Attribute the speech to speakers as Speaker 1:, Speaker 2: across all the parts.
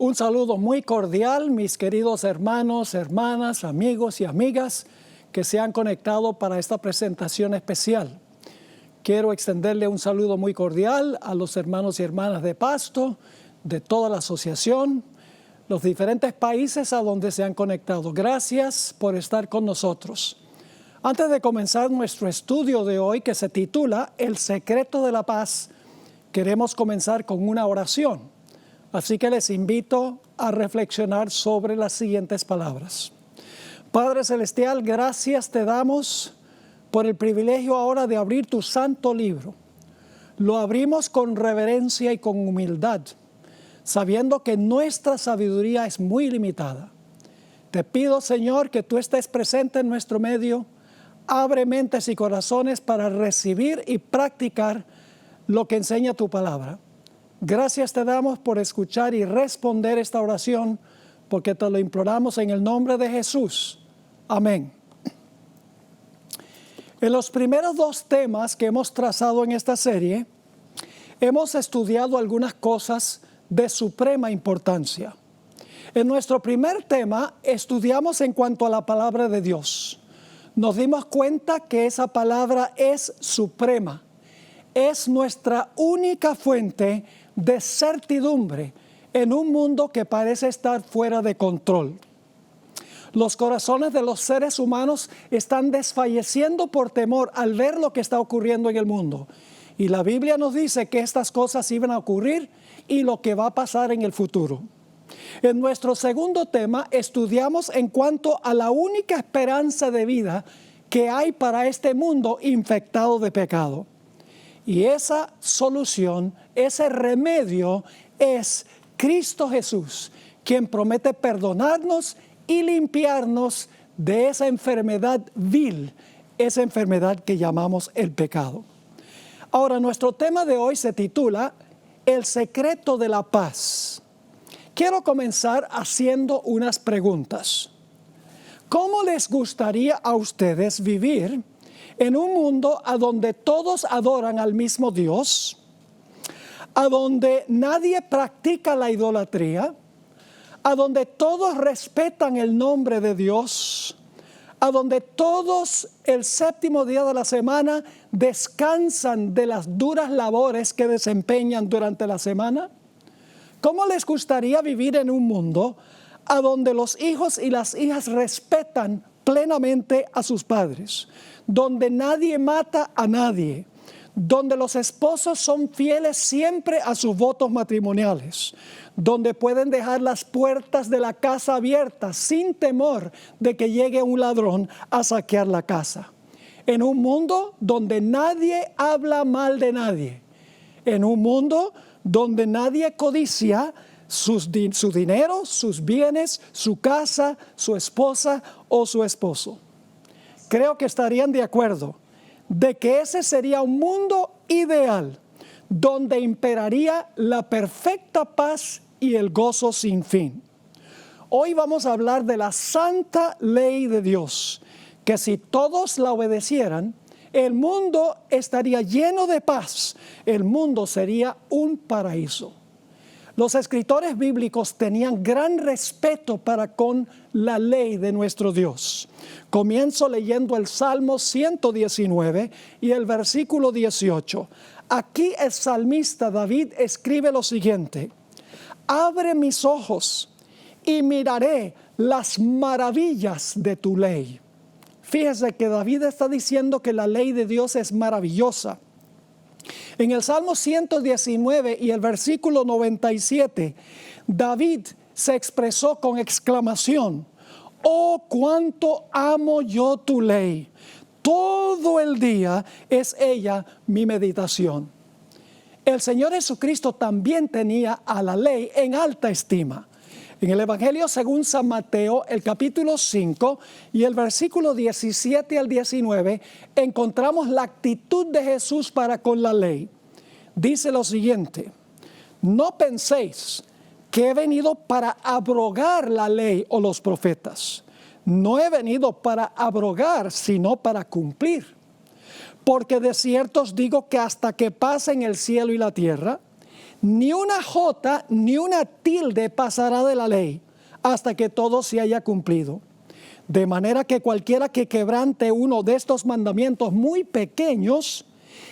Speaker 1: Un saludo muy cordial, mis queridos hermanos, hermanas, amigos y amigas que se han conectado para esta presentación especial. Quiero extenderle un saludo muy cordial a los hermanos y hermanas de Pasto, de toda la asociación, los diferentes países a donde se han conectado. Gracias por estar con nosotros. Antes de comenzar nuestro estudio de hoy, que se titula El secreto de la paz, queremos comenzar con una oración. Así que les invito a reflexionar sobre las siguientes palabras. Padre Celestial, gracias te damos por el privilegio ahora de abrir tu santo libro. Lo abrimos con reverencia y con humildad, sabiendo que nuestra sabiduría es muy limitada. Te pido, Señor, que tú estés presente en nuestro medio. Abre mentes y corazones para recibir y practicar lo que enseña tu palabra. Gracias te damos por escuchar y responder esta oración, porque te lo imploramos en el nombre de Jesús. Amén. En los primeros dos temas que hemos trazado en esta serie, hemos estudiado algunas cosas de suprema importancia. En nuestro primer tema, estudiamos en cuanto a la palabra de Dios. Nos dimos cuenta que esa palabra es suprema. Es nuestra única fuente de certidumbre en un mundo que parece estar fuera de control. Los corazones de los seres humanos están desfalleciendo por temor al ver lo que está ocurriendo en el mundo. Y la Biblia nos dice que estas cosas iban a ocurrir y lo que va a pasar en el futuro. En nuestro segundo tema estudiamos en cuanto a la única esperanza de vida que hay para este mundo infectado de pecado. Y esa solución, ese remedio es Cristo Jesús, quien promete perdonarnos y limpiarnos de esa enfermedad vil, esa enfermedad que llamamos el pecado. Ahora, nuestro tema de hoy se titula El secreto de la paz. Quiero comenzar haciendo unas preguntas. ¿Cómo les gustaría a ustedes vivir en un mundo a donde todos adoran al mismo Dios, a donde nadie practica la idolatría, a donde todos respetan el nombre de Dios, a donde todos el séptimo día de la semana descansan de las duras labores que desempeñan durante la semana? ¿Cómo les gustaría vivir en un mundo a donde los hijos y las hijas respetan plenamente a sus padres, donde nadie mata a nadie, donde los esposos son fieles siempre a sus votos matrimoniales, donde pueden dejar las puertas de la casa abiertas sin temor de que llegue un ladrón a saquear la casa? En un mundo donde nadie habla mal de nadie, en un mundo donde nadie codicia su dinero, sus bienes, su casa, su esposa o su esposo. Creo que estarían de acuerdo de que ese sería un mundo ideal donde imperaría la perfecta paz y el gozo sin fin. Hoy vamos a hablar de la santa ley de Dios, que si todos la obedecieran, el mundo estaría lleno de paz, el mundo sería un paraíso. Los escritores bíblicos tenían gran respeto para con la ley de nuestro Dios. Comienzo leyendo el Salmo 119 y el versículo 18. Aquí el salmista David escribe lo siguiente: abre mis ojos y miraré las maravillas de tu ley. Fíjese que David está diciendo que la ley de Dios es maravillosa. En el Salmo 119 y el versículo 97, David se expresó con exclamación: oh, cuánto amo yo tu ley. Todo el día es ella mi meditación. El Señor Jesucristo también tenía a la ley en alta estima. En el Evangelio según San Mateo, el capítulo 5 y el versículo 17 al 19, encontramos la actitud de Jesús para con la ley. Dice lo siguiente: no penséis que he venido para abrogar la ley o los profetas. No he venido para abrogar, sino para cumplir. Porque de cierto os digo que hasta que pasen el cielo y la tierra, Ni una jota ni una tilde pasará de la ley hasta que todo se haya cumplido. De manera que cualquiera que quebrante uno de estos mandamientos muy pequeños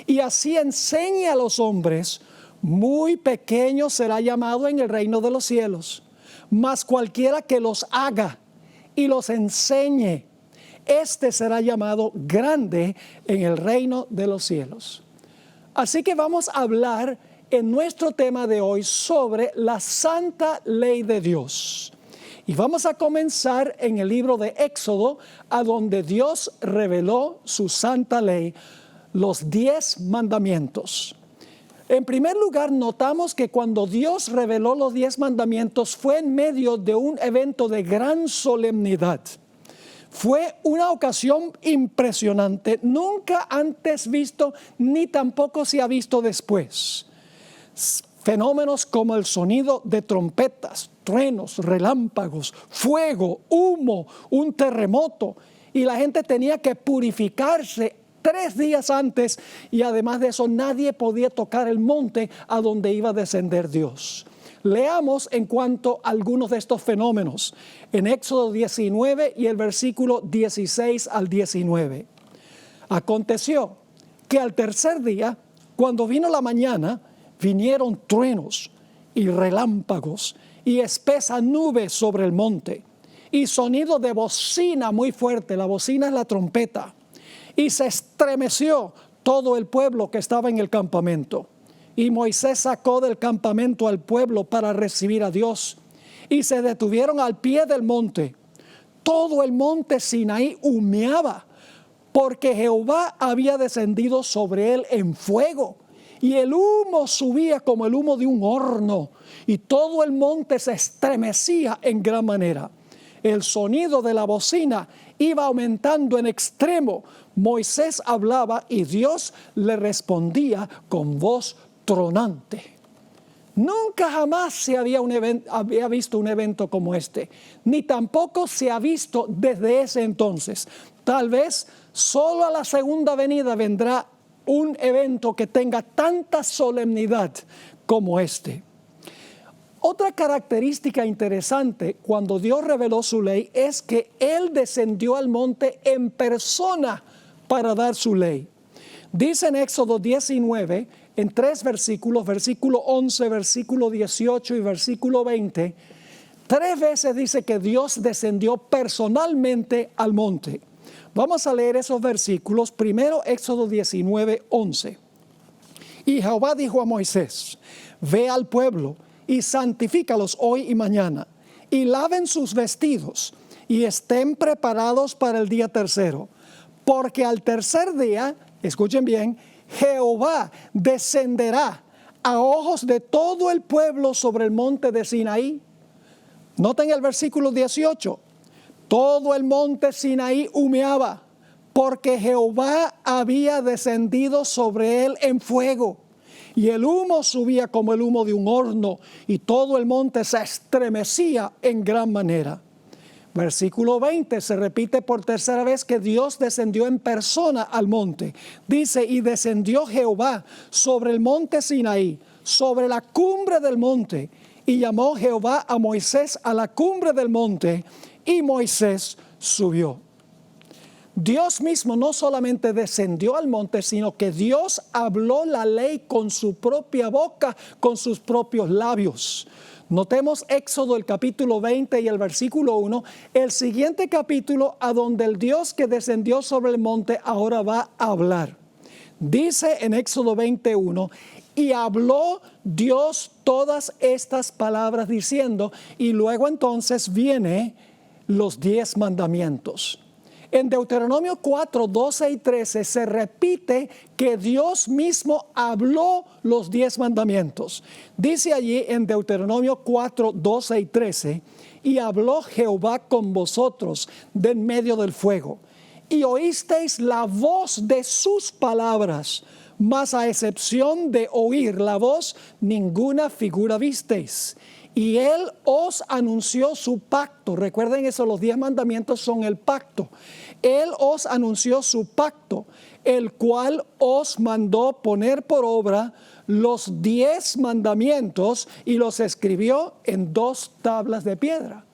Speaker 1: y así enseñe a los hombres, muy pequeño será llamado en el reino de los cielos. Mas cualquiera que los haga y los enseñe, este será llamado grande en el reino de los cielos. Así que vamos a hablar en nuestro tema de hoy sobre la santa ley de Dios. Y vamos a comenzar en el libro de Éxodo, a donde Dios reveló su santa ley, los 10 mandamientos. En primer lugar, notamos que cuando Dios reveló los 10 mandamientos fue en medio de un evento de gran solemnidad. Fue una ocasión impresionante, nunca antes visto, ni tampoco se ha visto después. Fenómenos como el sonido de trompetas, truenos, relámpagos, fuego, humo, un terremoto. Y la gente tenía que purificarse 3 días antes, y además de eso nadie podía tocar el monte a donde iba a descender Dios. Leamos en cuanto a algunos de estos fenómenos en Éxodo 19 y el versículo 16 al 19. Aconteció que al tercer día, cuando vino la mañana, vinieron truenos y relámpagos y espesa nube sobre el monte y sonido de bocina muy fuerte. La bocina es la trompeta. Y se estremeció todo el pueblo que estaba en el campamento. Y Moisés sacó del campamento al pueblo para recibir a Dios. Y se detuvieron al pie del monte. Todo el monte Sinaí humeaba, porque Jehová había descendido sobre él en fuego. Y el humo subía como el humo de un horno. Y todo el monte se estremecía en gran manera. El sonido de la bocina iba aumentando en extremo. Moisés hablaba y Dios le respondía con voz tronante. Nunca jamás se había visto un evento como este, ni tampoco se ha visto desde ese entonces. Tal vez solo a la segunda venida vendrá un evento que tenga tanta solemnidad como este. Otra característica interesante cuando Dios reveló su ley es que Él descendió al monte en persona para dar su ley. Dice en Éxodo 19, en 3 versículos, versículo 11, versículo 18 y versículo 20, 3 veces dice que Dios descendió personalmente al monte. Vamos a leer esos versículos. Primero, Éxodo 19, 11. Y Jehová dijo a Moisés: ve al pueblo y santifícalos hoy y mañana, y laven sus vestidos, y estén preparados para el día tercero. Porque al tercer día, escuchen bien, Jehová descenderá a ojos de todo el pueblo sobre el monte de Sinaí. Noten el versículo 18. Todo el monte Sinaí humeaba, porque Jehová había descendido sobre él en fuego. Y el humo subía como el humo de un horno, y todo el monte se estremecía en gran manera. Versículo 20, se repite por tercera vez que Dios descendió en persona al monte. Dice: y descendió Jehová sobre el monte Sinaí, sobre la cumbre del monte. Y llamó Jehová a Moisés a la cumbre del monte, y Moisés subió. Dios mismo no solamente descendió al monte, sino que Dios habló la ley con su propia boca, con sus propios labios. Notemos Éxodo el capítulo 20 y el versículo 1, el siguiente capítulo a donde el Dios que descendió sobre el monte ahora va a hablar. Dice en Éxodo 21, y habló Dios todas estas palabras diciendo, y luego entonces viene los 10 mandamientos. En Deuteronomio 4, 12 y 13 se repite que Dios mismo habló los 10 mandamientos. Dice allí en Deuteronomio 4, 12 y 13, y habló Jehová con vosotros de en medio del fuego, y oísteis la voz de sus palabras, mas a excepción de oír la voz, ninguna figura visteis. Y Él os anunció su pacto. Recuerden eso, los 10 mandamientos son el pacto. Él os anunció su pacto, el cual os mandó poner por obra los 10 mandamientos y los escribió en 2 tablas de piedra.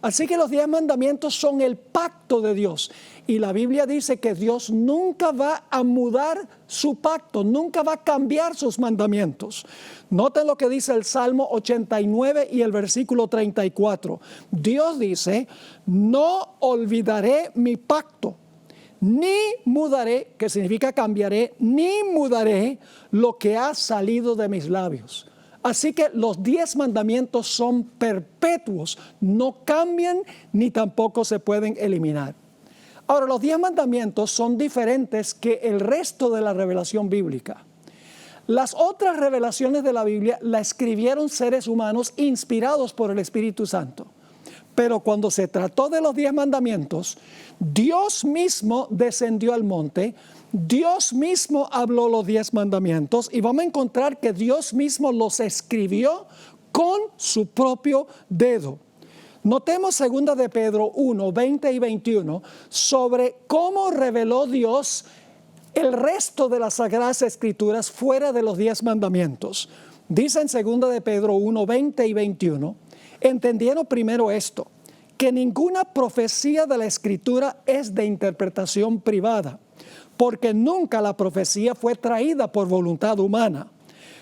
Speaker 1: Así que los 10 mandamientos son el pacto de Dios. Y la Biblia dice que Dios nunca va a mudar su pacto, nunca va a cambiar sus mandamientos. Noten lo que dice el Salmo 89 y el versículo 34. Dios dice, no olvidaré mi pacto, ni mudaré, que significa cambiaré, ni mudaré lo que ha salido de mis labios. Así que los 10 mandamientos son perpetuos, no cambian ni tampoco se pueden eliminar. Ahora, los 10 mandamientos son diferentes que el resto de la revelación bíblica. Las otras revelaciones de la Biblia la escribieron seres humanos inspirados por el Espíritu Santo. Pero cuando se trató de los 10 mandamientos, Dios mismo descendió al monte, Dios mismo habló los 10 mandamientos y vamos a encontrar que Dios mismo los escribió con su propio dedo. Notemos 2 de Pedro 1, 20 y 21 sobre cómo reveló Dios el resto de las Sagradas Escrituras fuera de los 10 mandamientos. Dice en 2 de Pedro 1, 20 y 21, entendieron primero esto, que ninguna profecía de la Escritura es de interpretación privada, porque nunca la profecía fue traída por voluntad humana,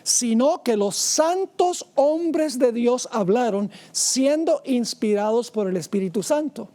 Speaker 1: sino que los santos hombres de Dios hablaron siendo inspirados por el Espíritu Santo.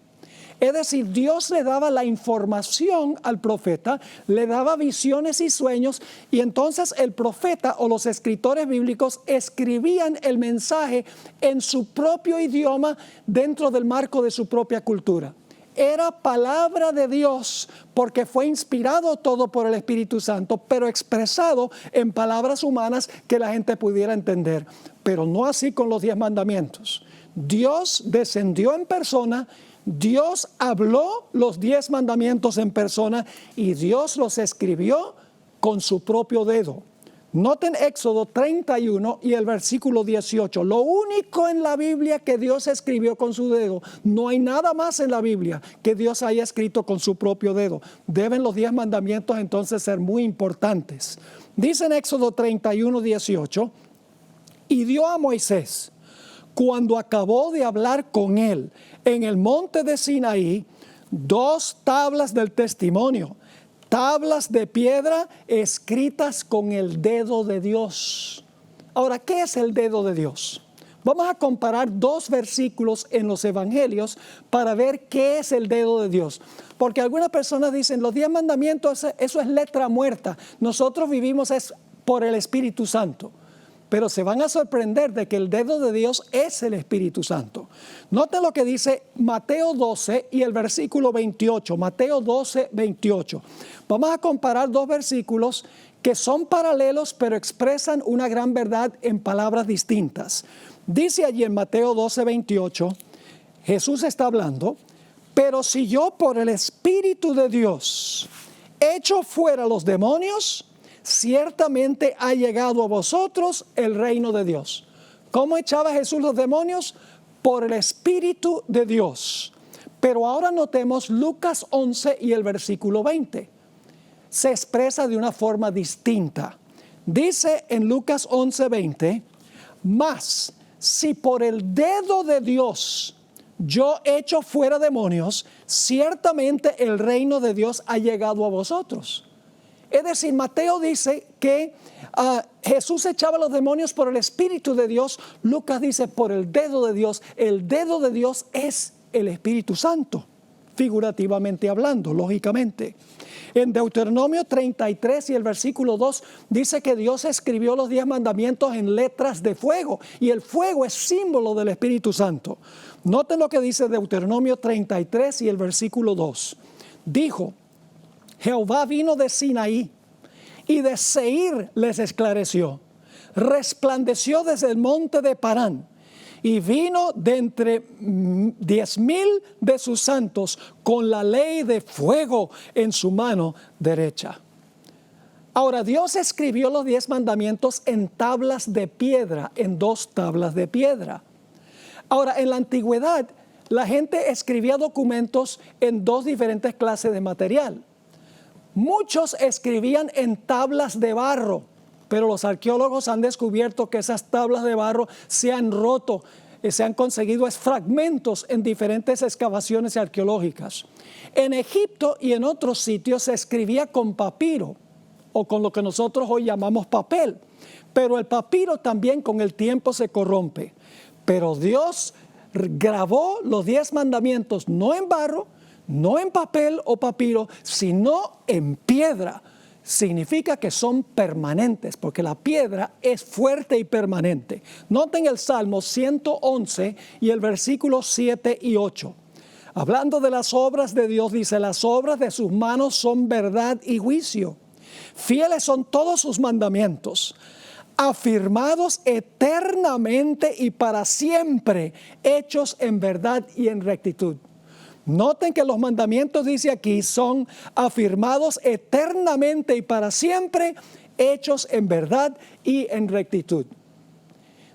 Speaker 1: Es decir, Dios le daba la información al profeta, le daba visiones y sueños, y entonces el profeta o los escritores bíblicos escribían el mensaje en su propio idioma dentro del marco de su propia cultura. Era palabra de Dios porque fue inspirado todo por el Espíritu Santo, pero expresado en palabras humanas que la gente pudiera entender. Pero no así con los 10 mandamientos. Dios descendió en persona, Dios habló los 10 mandamientos en persona y Dios los escribió con su propio dedo. Noten Éxodo 31 y el versículo 18. Lo único en la Biblia que Dios escribió con su dedo. No hay nada más en la Biblia que Dios haya escrito con su propio dedo. Deben los 10 mandamientos entonces ser muy importantes. Dice en Éxodo 31, 18. Y dio a Moisés, cuando acabó de hablar con él en el monte de Sinaí, 2 tablas del testimonio, tablas de piedra escritas con el dedo de Dios. Ahora, ¿qué es el dedo de Dios? Vamos a comparar 2 versículos en los evangelios para ver qué es el dedo de Dios. Porque algunas personas dicen, los 10 mandamientos, eso es letra muerta. Nosotros vivimos es por el Espíritu Santo. Pero se van a sorprender de que el dedo de Dios es el Espíritu Santo. Noten lo que dice Mateo 12 y el versículo 28. Mateo 12, 28. Vamos a comparar 2 versículos que son paralelos, pero expresan una gran verdad en palabras distintas. Dice allí en Mateo 12, 28, Jesús está hablando, pero si yo por el Espíritu de Dios echo fuera los demonios, ciertamente ha llegado a vosotros el reino de Dios. ¿Cómo echaba Jesús los demonios? Por el Espíritu de Dios. Pero ahora notemos Lucas 11 y el versículo 20. Se expresa de una forma distinta. Dice en Lucas 11, 20, mas si por el dedo de Dios yo echo fuera demonios, ciertamente el reino de Dios ha llegado a vosotros. Es decir, Mateo dice que Jesús echaba los demonios por el Espíritu de Dios. Lucas dice por el dedo de Dios. El dedo de Dios es el Espíritu Santo, figurativamente hablando, lógicamente. En Deuteronomio 33 y el versículo 2 dice que Dios escribió los 10 mandamientos en letras de fuego. Y el fuego es símbolo del Espíritu Santo. Noten lo que dice Deuteronomio 33 y el versículo 2. Dijo, Jehová vino de Sinaí y de Seir les esclareció. Resplandeció desde el monte de Parán y vino de entre 10,000 de sus santos con la ley de fuego en su mano derecha. Ahora, Dios escribió los 10 mandamientos en tablas de piedra, en 2 tablas de piedra. Ahora, en la antigüedad, la gente escribía documentos en 2 diferentes clases de material. Muchos escribían en tablas de barro, pero los arqueólogos han descubierto que esas tablas de barro se han roto, se han conseguido fragmentos en diferentes excavaciones arqueológicas. En Egipto y en otros sitios se escribía con papiro, o con lo que nosotros hoy llamamos papel, pero el papiro también con el tiempo se corrompe. Pero Dios grabó los 10 mandamientos no en barro, no en papel o papiro, sino en piedra. Significa que son permanentes, porque la piedra es fuerte y permanente. Noten el Salmo 111 y el versículo 7 y 8. Hablando de las obras de Dios, dice: las obras de sus manos son verdad y juicio. Fieles son todos sus mandamientos, afirmados eternamente y para siempre, hechos en verdad y en rectitud. Noten que los mandamientos, dice aquí, son afirmados eternamente y para siempre, hechos en verdad y en rectitud.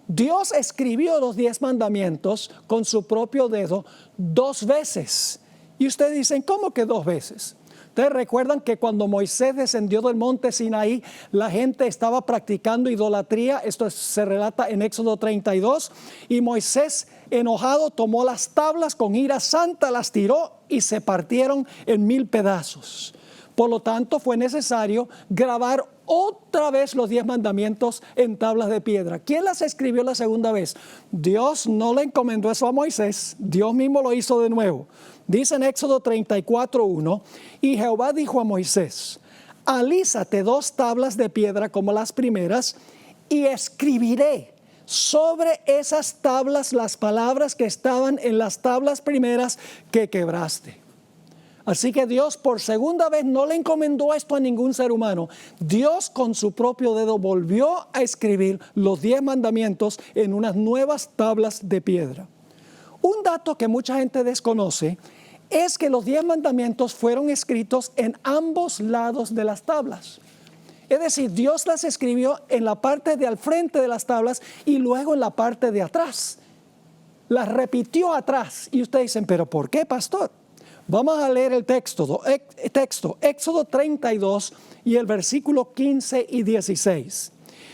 Speaker 1: Dios escribió los 10 mandamientos con su propio dedo 2 veces. Y ustedes dicen, ¿cómo que 2 veces? Ustedes recuerdan que cuando Moisés descendió del monte Sinaí, la gente estaba practicando idolatría. Esto se relata en Éxodo 32. Y Moisés, enojado, tomó las tablas, con ira santa las tiró y se partieron en 1000 pedazos. Por lo tanto, fue necesario grabar otra vez los 10 mandamientos en tablas de piedra. ¿Quién las escribió la segunda vez? Dios no le encomendó eso a Moisés. Dios mismo lo hizo de nuevo. Dice en Éxodo 34:1, y Jehová dijo a Moisés: alízate 2 tablas de piedra como las primeras, y escribiré sobre esas tablas las palabras que estaban en las tablas primeras que quebraste. Así que Dios por segunda vez no le encomendó esto a ningún ser humano. Dios con su propio dedo volvió a escribir los 10 mandamientos en unas nuevas tablas de piedra. Un dato que mucha gente desconoce es que los 10 mandamientos fueron escritos en ambos lados de las tablas. Es decir, Dios las escribió en la parte de al frente de las tablas y luego en la parte de atrás. Las repitió atrás. Y ustedes dicen, ¿pero por qué, pastor? Vamos a leer el texto, Éxodo 32 y el versículo 15 y 16.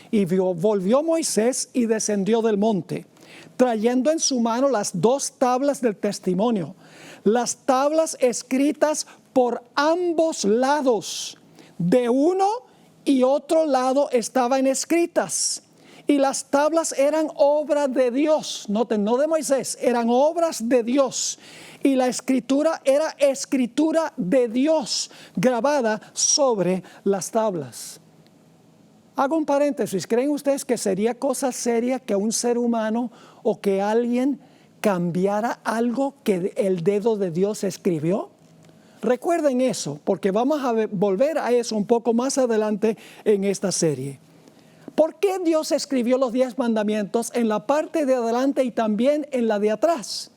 Speaker 1: Y volvió Moisés y descendió del monte, trayendo en su mano las 2 tablas del testimonio, las tablas escritas por ambos lados, de uno y otro lado estaban escritas. Y las tablas eran obra de Dios, noten, no de Moisés, eran obras de Dios. Y la escritura era escritura de Dios, grabada sobre las tablas. Hago un paréntesis. ¿Creen ustedes que sería cosa seria que un ser humano o que alguien cambiara algo que el dedo de Dios escribió? Recuerden eso, porque vamos a volver a eso un poco más adelante en esta serie. ¿Por qué Dios escribió los 10 mandamientos en la parte de adelante y también en la de atrás?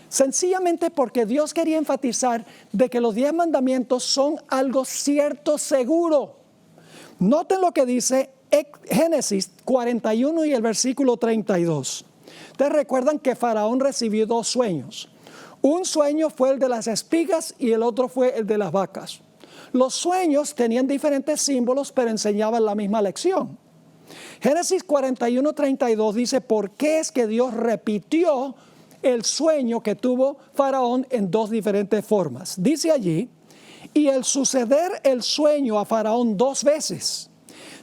Speaker 1: Sencillamente porque Dios quería enfatizar de que los 10 mandamientos son algo cierto, seguro. Noten lo que dice Génesis 41 y el versículo 32. Ustedes recuerdan que Faraón recibió 2 sueños. Un sueño fue el de las espigas y el otro fue el de las vacas. Los sueños tenían diferentes símbolos, pero enseñaban la misma lección. Génesis 41:32 dice, ¿por qué es que Dios repitió el sueño que tuvo Faraón en 2 diferentes formas? Dice allí, y el suceder el sueño a Faraón 2 veces,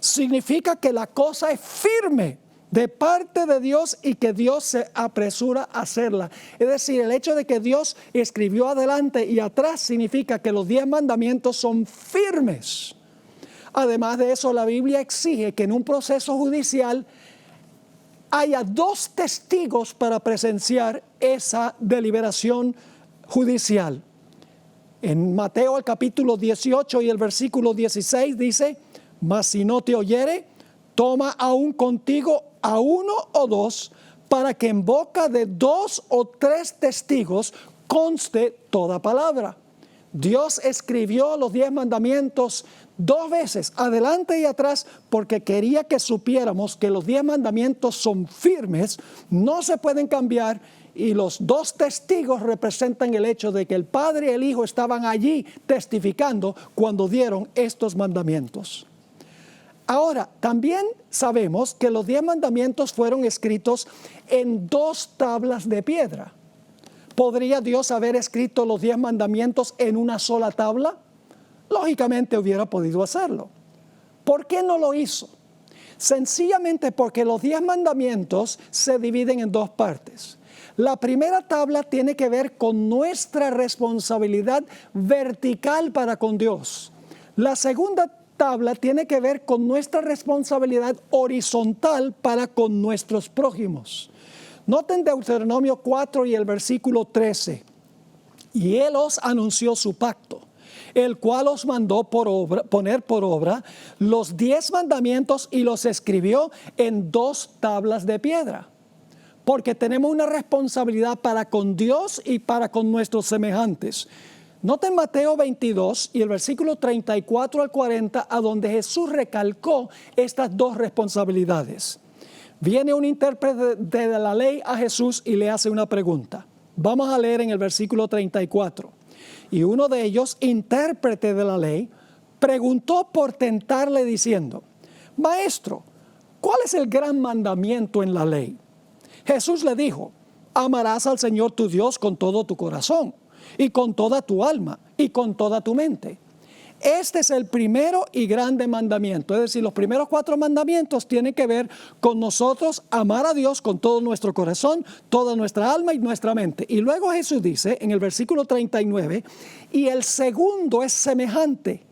Speaker 1: significa que la cosa es firme de parte de Dios y que Dios se apresura a hacerla. Es decir, el hecho de que Dios escribió adelante y atrás significa que los 10 mandamientos son firmes. Además de eso, la Biblia exige que en un proceso judicial haya 2 testigos para presenciar esa deliberación judicial. En Mateo el capítulo 18 y el versículo 16 dice, mas si no te oyere, toma aún contigo a 1 o 2, para que en boca de 2 o 3 testigos conste toda palabra. Dios escribió los 10 mandamientos 2 veces, adelante y atrás, porque quería que supiéramos que los 10 mandamientos son firmes, no se pueden cambiar, y los 2 testigos representan el hecho de que el Padre y el Hijo estaban allí testificando cuando dieron estos mandamientos. Ahora, también sabemos que los 10 mandamientos fueron escritos en 2 tablas de piedra. ¿Podría Dios haber escrito los 10 mandamientos en una sola tabla? Lógicamente hubiera podido hacerlo. ¿Por qué no lo hizo? Sencillamente porque los 10 mandamientos se dividen en 2 partes. La primera tabla tiene que ver con nuestra responsabilidad vertical para con Dios. La segunda tabla tiene que ver con nuestra responsabilidad horizontal para con nuestros prójimos. Noten Deuteronomio 4 y el versículo 13. Y Él os anunció su pacto, el cual os mandó poner por obra los 10 mandamientos y los escribió en 2 tablas de piedra. Porque tenemos una responsabilidad para con Dios y para con nuestros semejantes. Noten Mateo 22 y el versículo 34 al 40, a donde Jesús recalcó estas 2 responsabilidades. Viene un intérprete de la ley a Jesús y le hace una pregunta. Vamos a leer en el versículo 34. Y uno de ellos, intérprete de la ley, preguntó por tentarle diciendo: Maestro, ¿cuál es el gran mandamiento en la ley? Jesús le dijo: amarás al Señor tu Dios con todo tu corazón, y con toda tu alma, y con toda tu mente. Este es el primero y grande mandamiento. Es decir, los primeros 4 mandamientos tienen que ver con nosotros amar a Dios con todo nuestro corazón, toda nuestra alma y nuestra mente. Y luego Jesús dice en el versículo 39, y el segundo es semejante: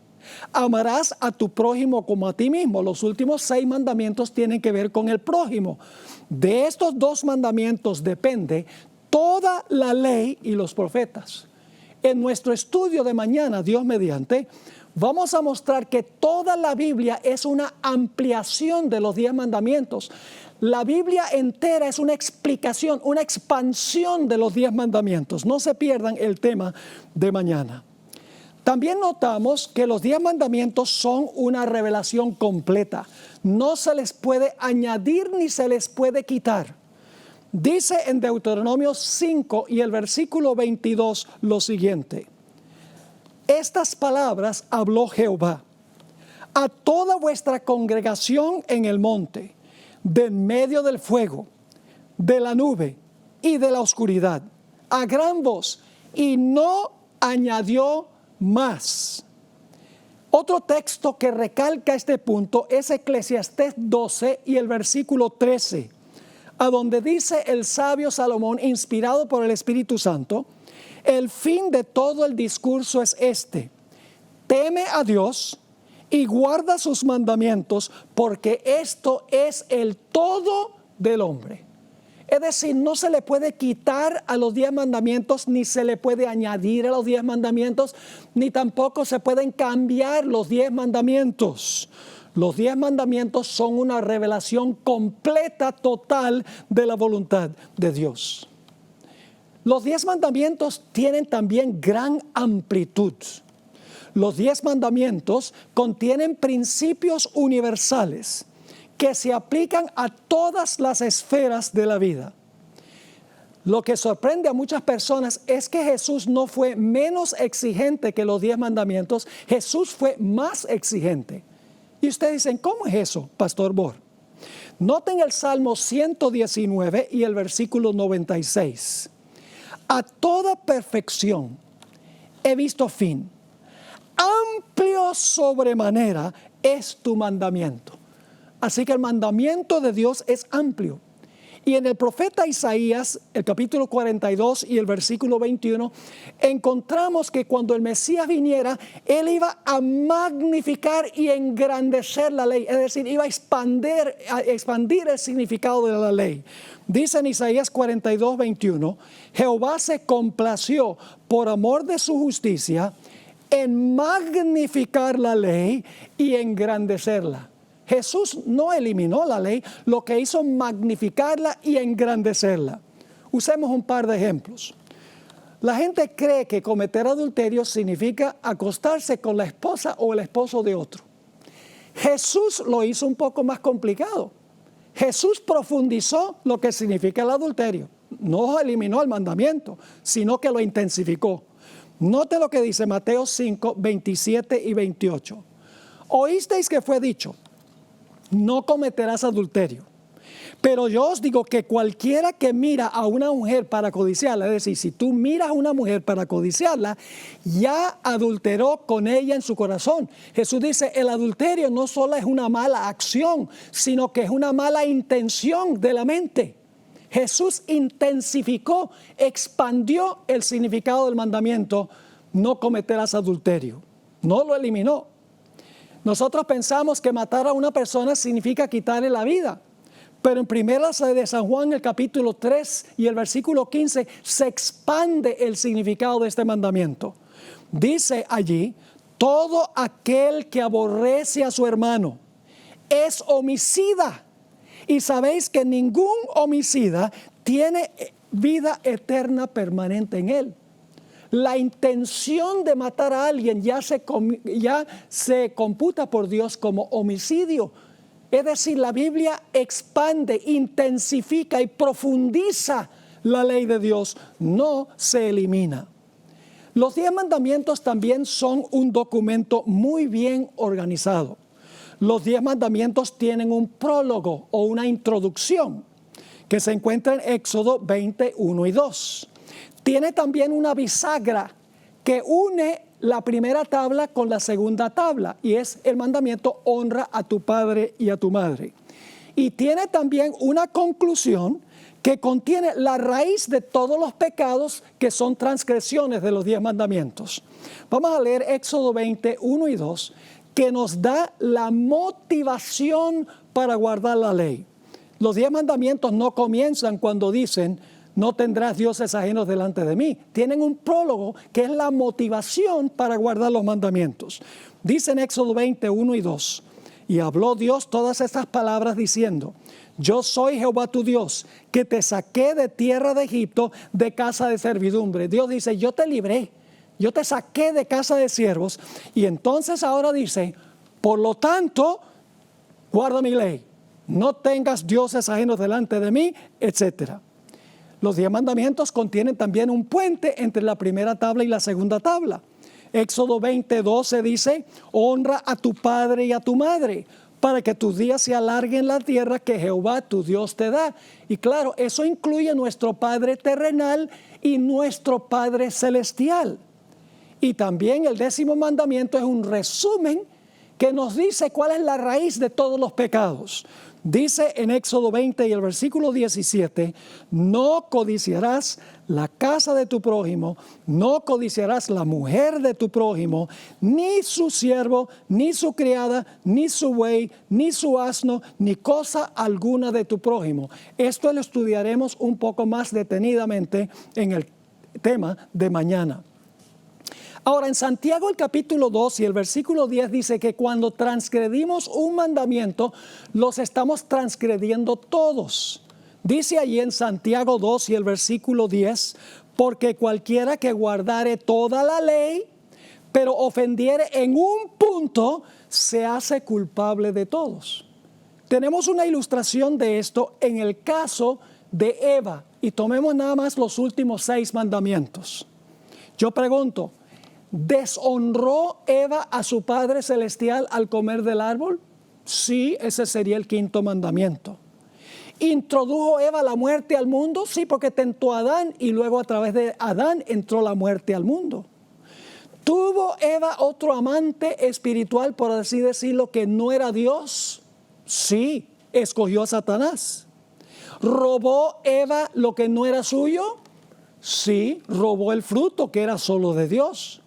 Speaker 1: amarás a tu prójimo como a ti mismo. Los últimos 6 mandamientos tienen que ver con el prójimo. De estos 2 mandamientos depende toda la ley y los profetas. En nuestro estudio de mañana, Dios mediante, vamos a mostrar que toda la Biblia es una ampliación de los 10 mandamientos. La Biblia entera es una explicación, una expansión de los 10 mandamientos. No se pierdan el tema de mañana. También notamos que los 10 mandamientos son una revelación completa. No se les puede añadir ni se les puede quitar. Dice en Deuteronomio 5 y el versículo 22 lo siguiente: estas palabras habló Jehová a toda vuestra congregación en el monte, de en medio del fuego, de la nube y de la oscuridad, a gran voz, y no añadió más. Otro texto que recalca este punto es Eclesiastés 12 y el versículo 13, a donde dice el sabio Salomón, inspirado por el Espíritu Santo: el fin de todo el discurso es este: teme a Dios y guarda sus mandamientos, porque esto es el todo del hombre. Es decir, no se le puede quitar a los 10 mandamientos, ni se le puede añadir a los 10 mandamientos, ni tampoco se pueden cambiar los 10 mandamientos. Los 10 mandamientos son una revelación completa, total de la voluntad de Dios. Los 10 mandamientos tienen también gran amplitud. Los 10 mandamientos contienen principios universales que se aplican a todas las esferas de la vida. Lo que sorprende a muchas personas es que Jesús no fue menos exigente que los 10 mandamientos. Jesús fue más exigente. Y ustedes dicen: ¿cómo es eso, Pastor Bor? Noten el Salmo 119 y el versículo 96. A toda perfección he visto fin. Amplio sobremanera es tu mandamiento. Así que el mandamiento de Dios es amplio. Y en el profeta Isaías, el capítulo 42 y el versículo 21, encontramos que cuando el Mesías viniera, Él iba a magnificar y engrandecer la ley. Es decir, iba a expandir el significado de la ley. Dice en Isaías 42, 21, Jehová se complació por amor de su justicia en magnificar la ley y engrandecerla. Jesús no eliminó la ley, lo que hizo magnificarla y engrandecerla. Usemos un par de ejemplos. La gente cree que cometer adulterio significa acostarse con la esposa o el esposo de otro. Jesús lo hizo un poco más complicado. Jesús profundizó lo que significa el adulterio. No eliminó el mandamiento, sino que lo intensificó. Note lo que dice Mateo 5, 27 y 28. Oísteis que fue dicho: no cometerás adulterio. Pero yo os digo que cualquiera que mira a una mujer para codiciarla, es decir, si tú miras a una mujer para codiciarla, ya adulteró con ella en su corazón. Jesús dice, el adulterio no solo es una mala acción, sino que es una mala intención de la mente. Jesús intensificó, expandió el significado del mandamiento, no cometerás adulterio. No lo eliminó. Nosotros pensamos que matar a una persona significa quitarle la vida. Pero en Primera de San Juan, el capítulo 3 y el versículo 15, se expande el significado de este mandamiento. Dice allí, todo aquel que aborrece a su hermano es homicida. Y sabéis que ningún homicida tiene vida eterna permanente en él. La intención de matar a alguien ya se computa por Dios como homicidio. Es decir, la Biblia expande, intensifica y profundiza la ley de Dios, no se elimina. Los 10 mandamientos también son un documento muy bien organizado. Los 10 mandamientos tienen un prólogo o una introducción que se encuentra en Éxodo 20, 1 y 2. Tiene también una bisagra que une la primera tabla con la segunda tabla, y es el mandamiento honra a tu padre y a tu madre. Y tiene también una conclusión que contiene la raíz de todos los pecados que son transgresiones de los 10 mandamientos. Vamos a leer Éxodo 20, 1 y 2, que nos da la motivación para guardar la ley. Los 10 mandamientos no comienzan cuando dicen no tendrás dioses ajenos delante de mí. Tienen un prólogo que es la motivación para guardar los mandamientos. Dice en Éxodo 20, 1 y 2. Y habló Dios todas estas palabras diciendo, yo soy Jehová tu Dios, que te saqué de tierra de Egipto, de casa de servidumbre. Dios dice, yo te libré, yo te saqué de casa de siervos. Y entonces ahora dice, por lo tanto, guarda mi ley. No tengas dioses ajenos delante de mí, etcétera. Los 10 mandamientos contienen también un puente entre la primera tabla y la segunda tabla. Éxodo 20, 12 dice, honra a tu padre y a tu madre, para que tus días se alarguen en la tierra que Jehová tu Dios te da. Y claro, eso incluye nuestro Padre terrenal y nuestro Padre celestial. Y también el 10º mandamiento es un resumen que nos dice cuál es la raíz de todos los pecados. Dice en Éxodo 20 y el versículo 17, no codiciarás la casa de tu prójimo, no codiciarás la mujer de tu prójimo, ni su siervo, ni su criada, ni su buey, ni su asno, ni cosa alguna de tu prójimo. Esto lo estudiaremos un poco más detenidamente en el tema de mañana. Ahora, en Santiago el capítulo 2 y el versículo 10 dice que cuando transgredimos un mandamiento, los estamos transgrediendo todos. Dice allí en Santiago 2 y el versículo 10, porque cualquiera que guardare toda la ley, pero ofendiere en un punto, se hace culpable de todos. Tenemos una ilustración de esto en el caso de Eva, y tomemos nada más los últimos 6 mandamientos. Yo pregunto, ¿deshonró Eva a su Padre Celestial al comer del árbol? Sí, ese sería el 5º mandamiento. ¿Introdujo Eva la muerte al mundo? Sí, porque tentó a Adán y luego a través de Adán entró la muerte al mundo. ¿Tuvo Eva otro amante espiritual, por así decirlo, que no era Dios? Sí, escogió a Satanás. ¿Robó Eva lo que no era suyo? Sí, robó el fruto que era solo de Dios.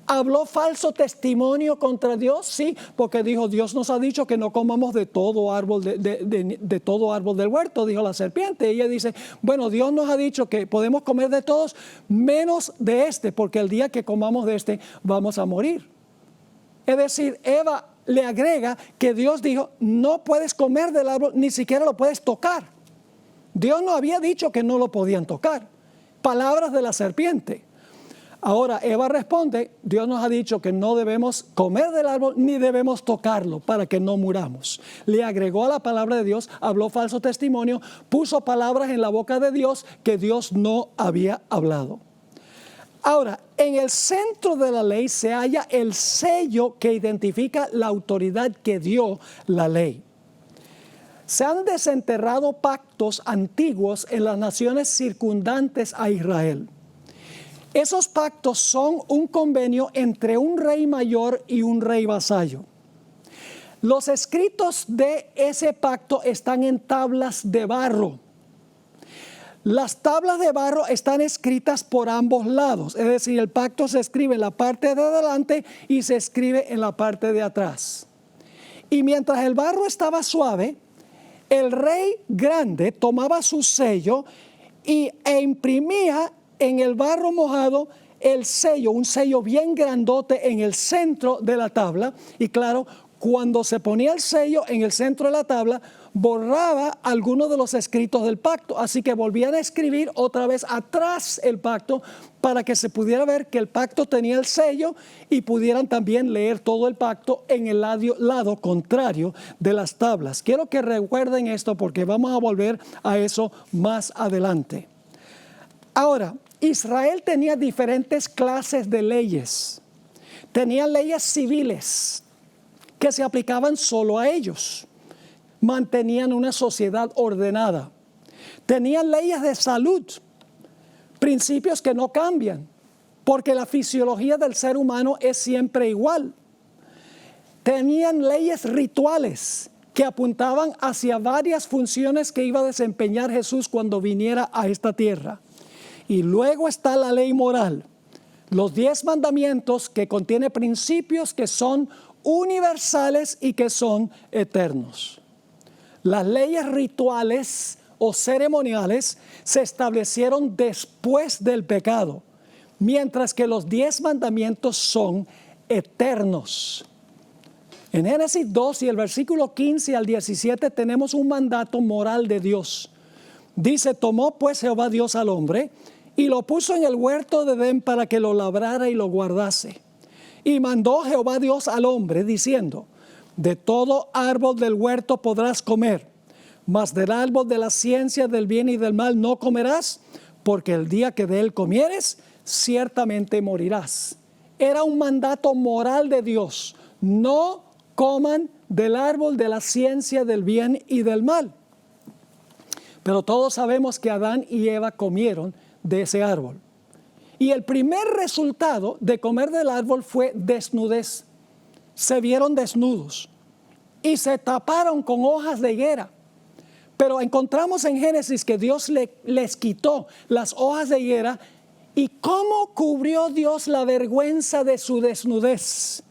Speaker 1: ¿Habló falso testimonio contra Dios? Sí, porque dijo, Dios nos ha dicho que no comamos de todo árbol, de todo árbol del huerto, dijo la serpiente. Y ella dice, bueno, Dios nos ha dicho que podemos comer de todos, menos de este, porque el día que comamos de este vamos a morir. Es decir, Eva le agrega que Dios dijo, no puedes comer del árbol, ni siquiera lo puedes tocar. Dios no había dicho que no lo podían tocar. Palabras de la serpiente. Ahora Eva responde, Dios nos ha dicho que no debemos comer del árbol ni debemos tocarlo para que no muramos. Le agregó a la palabra de Dios, habló falso testimonio, puso palabras en la boca de Dios que Dios no había hablado. Ahora, en el centro de la ley se halla el sello que identifica la autoridad que dio la ley. se han desenterrado pactos antiguos en las naciones circundantes a Israel. Esos pactos son un convenio entre un rey mayor y un rey vasallo. Los escritos de ese pacto están en tablas de barro. Las tablas de barro están escritas por ambos lados, es decir, el pacto se escribe en la parte de adelante y se escribe en la parte de atrás. Y mientras el barro estaba suave, el rey grande tomaba su sello e imprimía en el barro mojado el sello, un sello bien grandote en el centro de la tabla. Y claro, cuando se ponía el sello en el centro de la tabla, borraba algunos de los escritos del pacto. Así que volvían a escribir otra vez atrás el pacto para que se pudiera ver que el pacto tenía el sello y pudieran también leer todo el pacto en el lado contrario de las tablas. Quiero que recuerden esto porque vamos a volver a eso más adelante. Ahora, Israel tenía diferentes clases de leyes. Tenían leyes civiles que se aplicaban solo a ellos. Mantenían una sociedad ordenada. Tenían leyes de salud, principios que no cambian, porque la fisiología del ser humano es siempre igual. Tenían leyes rituales que apuntaban hacia varias funciones que iba a desempeñar Jesús cuando viniera a esta tierra. Y luego está la ley moral, los 10 mandamientos que contiene principios que son universales y que son eternos. Las leyes rituales o ceremoniales se establecieron después del pecado, mientras que los 10 mandamientos son eternos. En Génesis 2 y el versículo 15 al 17 tenemos un mandato moral de Dios. Dice: tomó pues Jehová Dios al hombre y lo puso en el huerto de Edén para que lo labrara y lo guardase. Y mandó Jehová Dios al hombre diciendo: de todo árbol del huerto podrás comer, mas del árbol de la ciencia del bien y del mal no comerás, porque el día que de él comieres, ciertamente morirás. Era un mandato moral de Dios: no coman del árbol de la ciencia del bien y del mal. Pero todos sabemos que Adán y Eva comieron de ese árbol. Y el primer resultado de comer del árbol fue desnudez. Se vieron desnudos y se taparon con hojas de higuera. Pero encontramos en Génesis que Dios les quitó las hojas de higuera. ¿Y cómo cubrió Dios la vergüenza de su desnudez?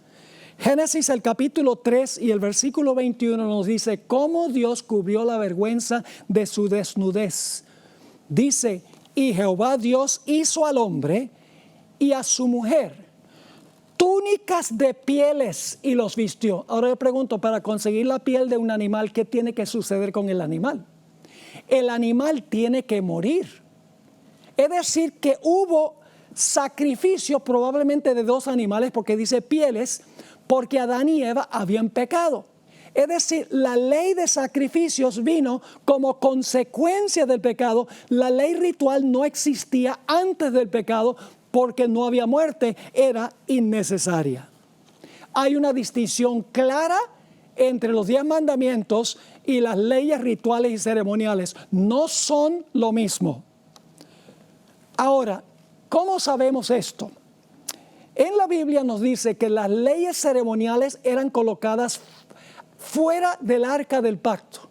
Speaker 1: Génesis el capítulo 3 y el versículo 21 nos dice cómo Dios cubrió la vergüenza de su desnudez. Dice: y Jehová Dios hizo al hombre y a su mujer túnicas de pieles y los vistió. Ahora yo pregunto, para conseguir la piel de un animal, ¿qué tiene que suceder con el animal? El animal tiene que morir. Es decir, que hubo sacrificio probablemente de 2 animales, porque dice pieles, porque Adán y Eva habían pecado. Es decir, la ley de sacrificios vino como consecuencia del pecado. La ley ritual no existía antes del pecado porque no había muerte, era innecesaria. Hay una distinción clara entre los 10 mandamientos y las leyes rituales y ceremoniales. No son lo mismo. Ahora, ¿cómo sabemos esto? En la Biblia nos dice que las leyes ceremoniales eran colocadas fuera del arca del pacto,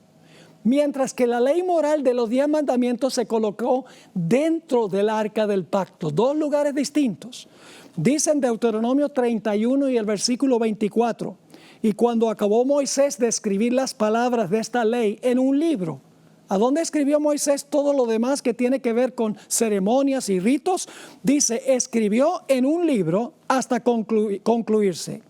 Speaker 1: mientras que la ley moral de los 10 mandamientos se colocó dentro del arca del pacto. 2 lugares distintos. Dice en Deuteronomio 31 y el versículo 24: y cuando acabó Moisés de escribir las palabras de esta ley en un libro. ¿A dónde escribió Moisés todo lo demás que tiene que ver con ceremonias y ritos? Dice: escribió en un libro hasta concluirse.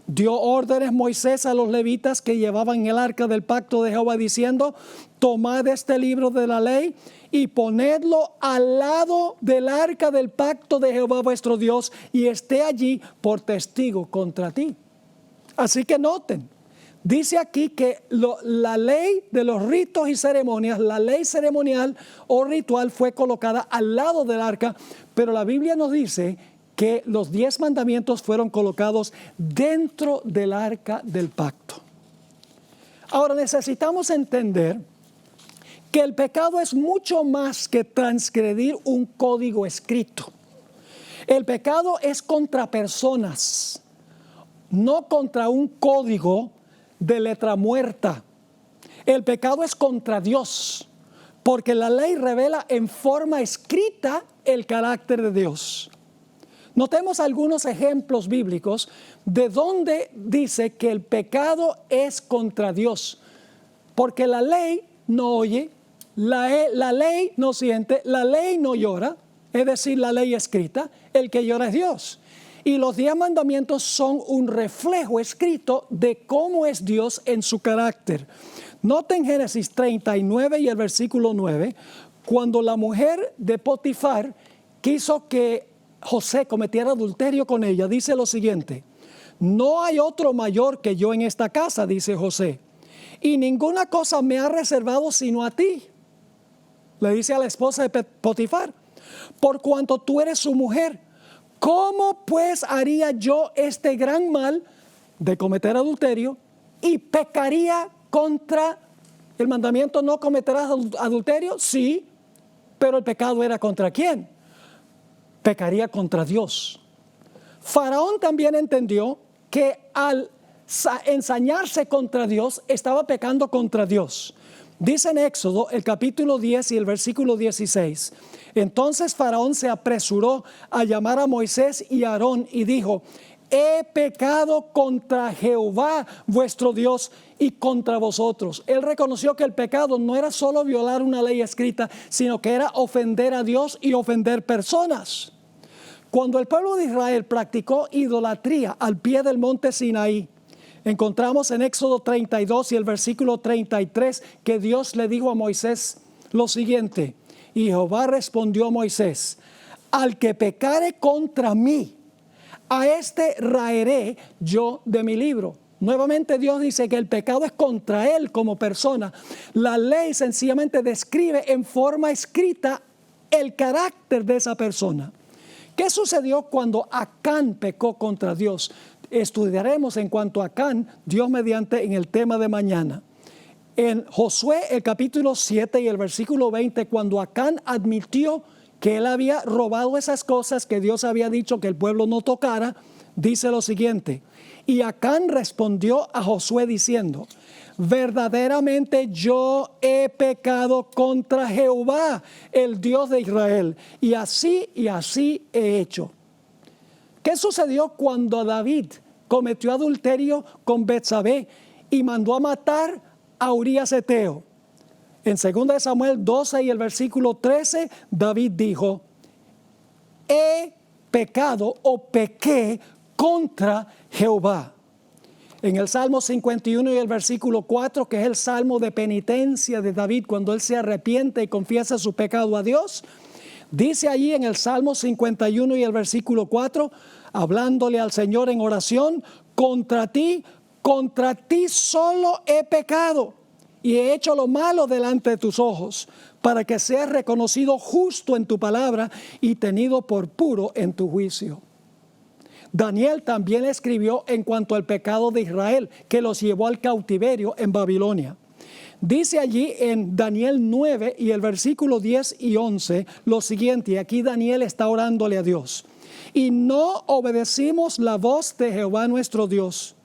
Speaker 1: Dio órdenes Moisés a los levitas que llevaban el arca del pacto de Jehová, diciendo: tomad este libro de la ley y ponedlo al lado del arca del pacto de Jehová vuestro Dios, y esté allí por testigo contra ti. Así que noten, dice aquí que la ley de los ritos y ceremonias, la ley ceremonial o ritual fue colocada al lado del arca, pero la Biblia nos dice que los 10 mandamientos fueron colocados dentro del arca del pacto. Ahora necesitamos entender que el pecado es mucho más que transgredir un código escrito. El pecado es contra personas, no contra un código de letra muerta. El pecado es contra Dios, porque la ley revela en forma escrita el carácter de Dios. Notemos algunos ejemplos bíblicos de donde dice que el pecado es contra Dios, porque la ley no oye, la ley no siente, la ley no llora, es decir, la ley escrita, el que llora es Dios. Y los 10 mandamientos son un reflejo escrito de cómo es Dios en su carácter. Noten Génesis 39 y el versículo 9, cuando la mujer de Potifar quiso que José cometiera adulterio con ella, dice lo siguiente: no hay otro mayor que yo en esta casa, dice José, y ninguna cosa me ha reservado sino a ti. Le dice a la esposa de Potifar, por cuanto tú eres su mujer. ¿Cómo pues haría yo este gran mal de cometer adulterio y pecaría contra el mandamiento no cometerás adulterio? Sí, pero el pecado era ¿contra quién? Pecaría contra Dios. Faraón también entendió que al ensañarse contra Dios estaba pecando contra Dios. Dice en Éxodo el capítulo 10 y el versículo 16: entonces Faraón se apresuró a llamar a Moisés y a Aarón y dijo: he pecado contra Jehová vuestro Dios y contra vosotros. Él reconoció que el pecado no era solo violar una ley escrita, sino que era ofender a Dios y ofender personas. Cuando el pueblo de Israel practicó idolatría al pie del monte Sinaí, encontramos en Éxodo 32 y el versículo 33 que Dios le dijo a Moisés lo siguiente: y Jehová respondió a Moisés: al que pecare contra mí, a este raeré yo de mi libro. Nuevamente Dios dice que el pecado es contra él como persona. La ley sencillamente describe en forma escrita el carácter de esa persona. ¿Qué sucedió cuando Acán pecó contra Dios? Estudiaremos en cuanto a Acán, Dios mediante, en el tema de mañana. En Josué, el capítulo 7 y el versículo 20, cuando Acán admitió que él había robado esas cosas que Dios había dicho que el pueblo no tocara, dice lo siguiente: y Acán respondió a Josué diciendo: verdaderamente yo he pecado contra Jehová, el Dios de Israel, y así he hecho. ¿Qué sucedió cuando David cometió adulterio con Betsabé y mandó a matar a Urías Eteo? En 2 Samuel 12 y el versículo 13, David dijo: he pecado o pequé contra Jehová. En el Salmo 51 y el versículo 4, que es el salmo de penitencia de David cuando él se arrepiente y confiesa su pecado a Dios, dice allí en el Salmo 51 y el versículo 4, hablándole al Señor en oración: contra ti solo he pecado y he hecho lo malo delante de tus ojos, para que seas reconocido justo en tu palabra y tenido por puro en tu juicio. Daniel también escribió en cuanto al pecado de Israel, que los llevó al cautiverio en Babilonia. Dice allí en Daniel 9 y el versículo 10 y 11 lo siguiente, y aquí Daniel está orándole a Dios: y no obedecimos la voz de Jehová nuestro Dios,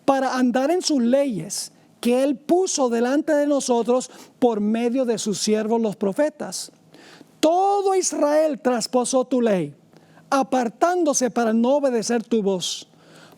Speaker 1: para andar en sus leyes, que Él puso delante de nosotros por medio de sus siervos los profetas. Todo Israel trasposó tu ley, apartándose para no obedecer tu voz,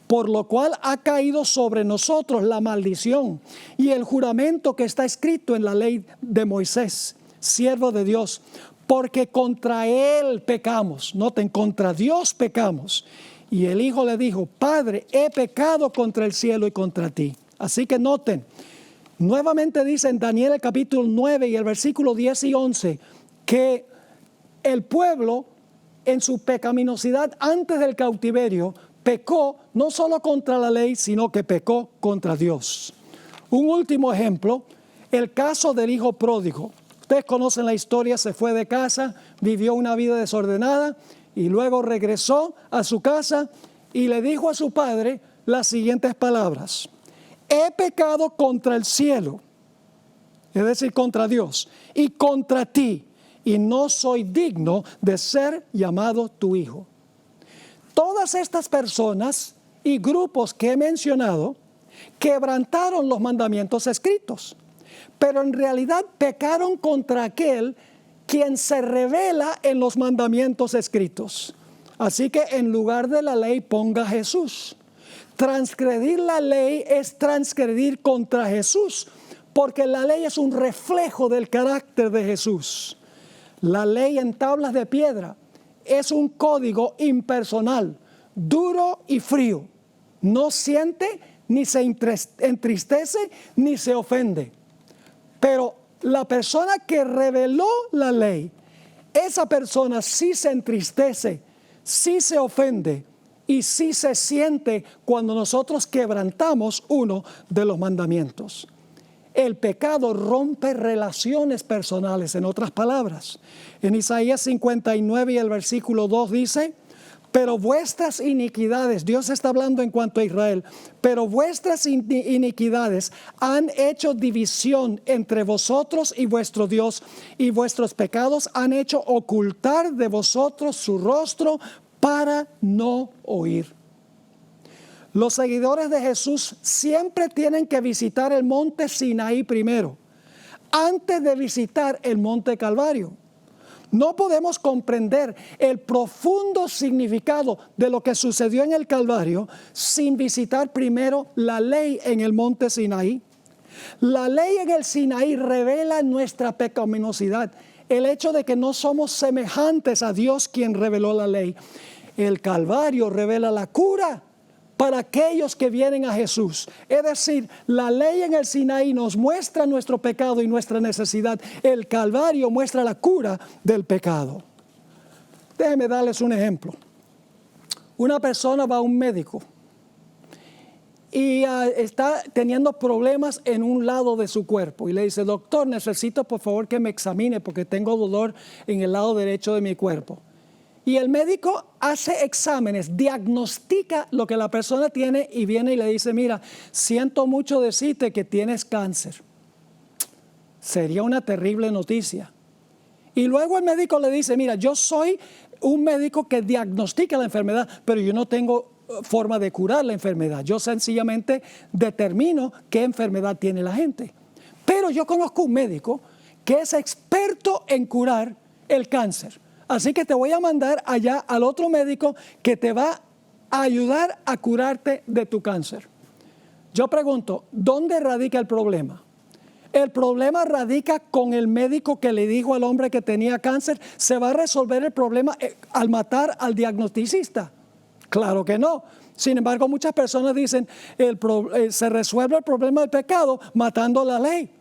Speaker 1: por lo cual ha caído sobre nosotros la maldición y el juramento que está escrito en la ley de Moisés, siervo de Dios, porque contra él pecamos. Noten, contra Dios pecamos. Y el hijo le dijo: Padre, he pecado contra el cielo y contra ti. Así que noten, nuevamente dice en Daniel el capítulo 9 y el versículo 10 y 11 que el pueblo en su pecaminosidad antes del cautiverio pecó no solo contra la ley, sino que pecó contra Dios. Un último ejemplo, el caso del hijo pródigo. Ustedes conocen la historia: se fue de casa, vivió una vida desordenada y luego regresó a su casa y le dijo a su padre las siguientes palabras: he pecado contra el cielo, es decir, contra Dios, y contra ti, y no soy digno de ser llamado tu hijo. Todas estas personas y grupos que he mencionado quebrantaron los mandamientos escritos, pero en realidad pecaron contra aquel quien se revela en los mandamientos escritos. Así que en lugar de la ley ponga Jesús. Transgredir la ley es transgredir contra Jesús, porque la ley es un reflejo del carácter de Jesús. La ley en tablas de piedra es un código impersonal, duro y frío. No siente, ni se entristece, ni se ofende. Pero la persona que reveló la ley, esa persona sí se entristece, sí se ofende y sí se siente cuando nosotros quebrantamos uno de los mandamientos. El pecado rompe relaciones personales, en otras palabras. En Isaías 59 y el versículo 2 dice: pero vuestras iniquidades, Dios está hablando en cuanto a Israel, pero vuestras iniquidades han hecho división entre vosotros y vuestro Dios, y vuestros pecados han hecho ocultar de vosotros su rostro para no oír. Los seguidores de Jesús siempre tienen que visitar el monte Sinaí primero, antes de visitar el monte Calvario. No podemos comprender el profundo significado de lo que sucedió en el Calvario sin visitar primero la ley en el monte Sinaí. La ley en el Sinaí revela nuestra pecaminosidad, el hecho de que no somos semejantes a Dios quien reveló la ley. El Calvario revela la cura para aquellos que vienen a Jesús. Es decir, la ley en el Sinaí nos muestra nuestro pecado y nuestra necesidad. El Calvario muestra la cura del pecado. Déjenme darles un ejemplo. Una persona va a un médico y está teniendo problemas en un lado de su cuerpo y le dice: doctor, necesito por favor que me examine porque tengo dolor en el lado derecho de mi cuerpo. Y el médico hace exámenes, diagnostica lo que la persona tiene y viene y le dice: mira, siento mucho decirte que tienes cáncer. Sería una terrible noticia. Y luego el médico le dice: mira, yo soy un médico que diagnostica la enfermedad, pero yo no tengo forma de curar la enfermedad. Yo sencillamente determino qué enfermedad tiene la gente. Pero yo conozco un médico que es experto en curar el cáncer. Así que te voy a mandar allá al otro médico que te va a ayudar a curarte de tu cáncer. Yo pregunto, ¿dónde radica el problema? El problema radica con el médico que le dijo al hombre que tenía cáncer: ¿se va a resolver el problema al matar al diagnosticista? Claro que no. Sin embargo, muchas personas dicen, se resuelve el problema del pecado matando la ley.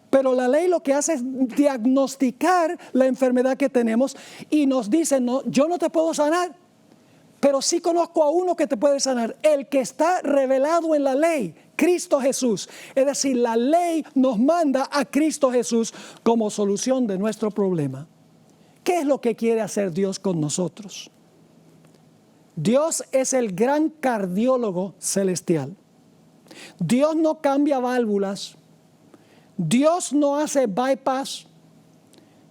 Speaker 1: Pero la ley lo que hace es diagnosticar la enfermedad que tenemos y nos dice: no, yo no te puedo sanar, pero sí conozco a uno que te puede sanar, el que está revelado en la ley, Cristo Jesús. Es decir, la ley nos manda a Cristo Jesús como solución de nuestro problema. ¿Qué es lo que quiere hacer Dios con nosotros? Dios es el gran cardiólogo celestial. Dios no cambia válvulas. Dios no hace bypass.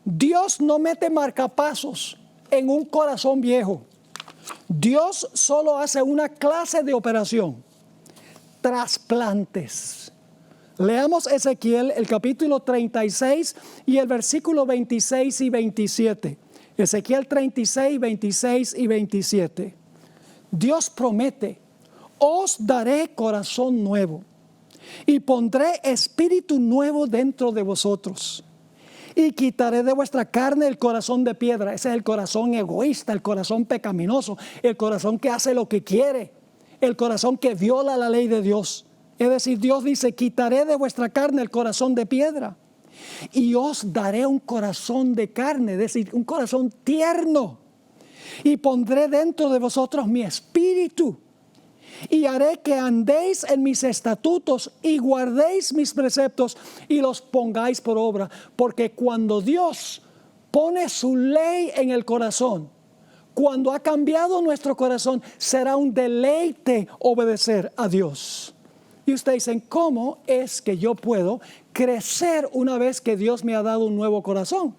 Speaker 1: Dios no mete marcapasos en un corazón viejo. Dios solo hace una clase de operación: trasplantes. Leamos Ezequiel, el capítulo 36 y el versículo 26 y 27. Ezequiel 36, 26 y 27. Dios promete: os daré corazón nuevo y pondré espíritu nuevo dentro de vosotros. Y quitaré de vuestra carne el corazón de piedra. Ese es el corazón egoísta, el corazón pecaminoso, el corazón que hace lo que quiere, el corazón que viola la ley de Dios. Es decir, Dios dice: quitaré de vuestra carne el corazón de piedra y os daré un corazón de carne, es decir, un corazón tierno. Y pondré dentro de vosotros mi espíritu. Y haré que andéis en mis estatutos y guardéis mis preceptos y los pongáis por obra. Porque cuando Dios pone su ley en el corazón, cuando ha cambiado nuestro corazón, será un deleite obedecer a Dios. Y ustedes dicen, ¿cómo es que yo puedo crecer una vez que Dios me ha dado un nuevo corazón?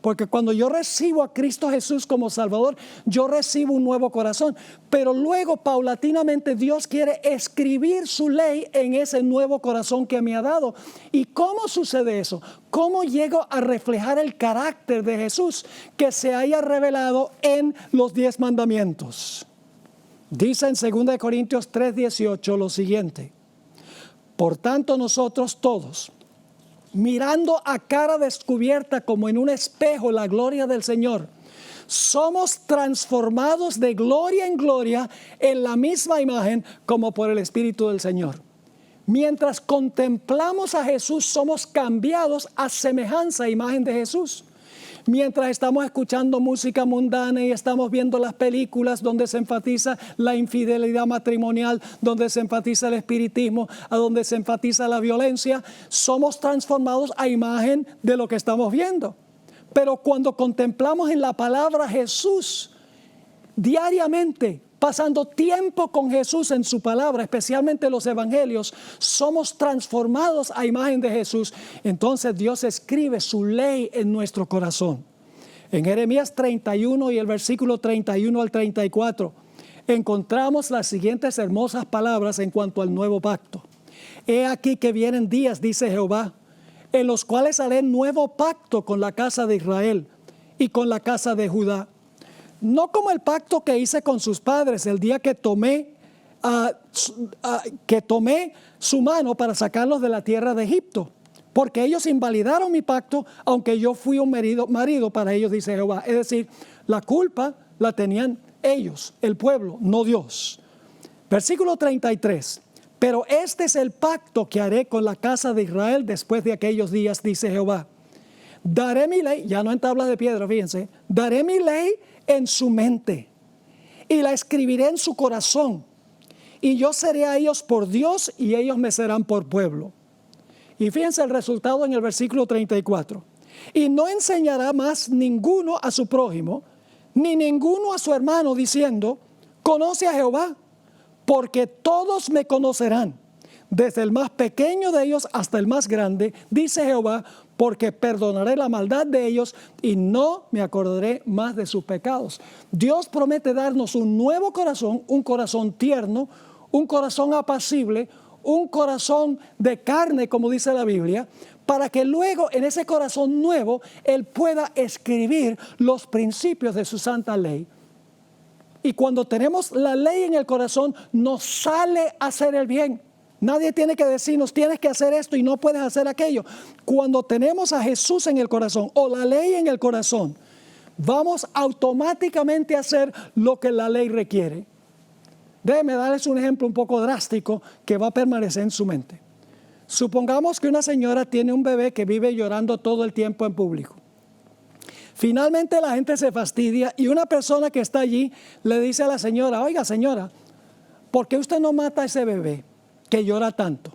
Speaker 1: Porque cuando yo recibo a Cristo Jesús como Salvador, yo recibo un nuevo corazón. Pero luego, paulatinamente, Dios quiere escribir su ley en ese nuevo corazón que me ha dado. ¿Y cómo sucede eso? ¿Cómo llego a reflejar el carácter de Jesús que se haya revelado en los 10 mandamientos? Dice en 2 Corintios 3:18 lo siguiente: por tanto, nosotros todos, mirando a cara descubierta como en un espejo la gloria del Señor, somos transformados de gloria en gloria en la misma imagen como por el Espíritu del Señor. Mientras contemplamos a Jesús, somos cambiados a semejanza e imagen de Jesús. Mientras estamos escuchando música mundana y estamos viendo las películas donde se enfatiza la infidelidad matrimonial, donde se enfatiza el espiritismo, a donde se enfatiza la violencia, somos transformados a imagen de lo que estamos viendo. Pero cuando contemplamos en la palabra Jesús diariamente, pasando tiempo con Jesús en su palabra, especialmente los evangelios, somos transformados a imagen de Jesús. Entonces Dios escribe su ley en nuestro corazón. En Jeremías 31 y el versículo 31 al 34, encontramos las siguientes hermosas palabras en cuanto al nuevo pacto. He aquí que vienen días, dice Jehová, en los cuales haré nuevo pacto con la casa de Israel y con la casa de Judá. No como el pacto que hice con sus padres el día que tomé su mano para sacarlos de la tierra de Egipto, porque ellos invalidaron mi pacto, aunque yo fui un marido para ellos, dice Jehová. Es decir, la culpa la tenían ellos, el pueblo, no Dios. Versículo 33. Pero este es el pacto que haré con la casa de Israel después de aquellos días, dice Jehová. Daré mi ley, ya no en tablas de piedra, fíjense, daré mi ley en su mente y la escribiré en su corazón, y yo seré a ellos por Dios y ellos me serán por pueblo. Y fíjense el resultado en el versículo 34. Y no enseñará más ninguno a su prójimo, ni ninguno a su hermano, diciendo, conoce a Jehová, porque todos me conocerán, desde el más pequeño de ellos hasta el más grande, dice Jehová, porque perdonaré la maldad de ellos y no me acordaré más de sus pecados. Dios promete darnos un nuevo corazón, un corazón tierno, un corazón apacible, un corazón de carne, como dice la Biblia, para que luego en ese corazón nuevo Él pueda escribir los principios de su santa ley. Y cuando tenemos la ley en el corazón, nos sale a hacer el bien. Nadie tiene que decirnos, tienes que hacer esto y no puedes hacer aquello. Cuando tenemos a Jesús en el corazón o la ley en el corazón, vamos automáticamente a hacer lo que la ley requiere. Déjenme darles un ejemplo un poco drástico que va a permanecer en su mente. Supongamos que una señora tiene un bebé que vive llorando todo el tiempo en público. Finalmente la gente se fastidia y una persona que está allí le dice a la señora, oiga señora, ¿por qué usted no mata a ese bebé que llora tanto?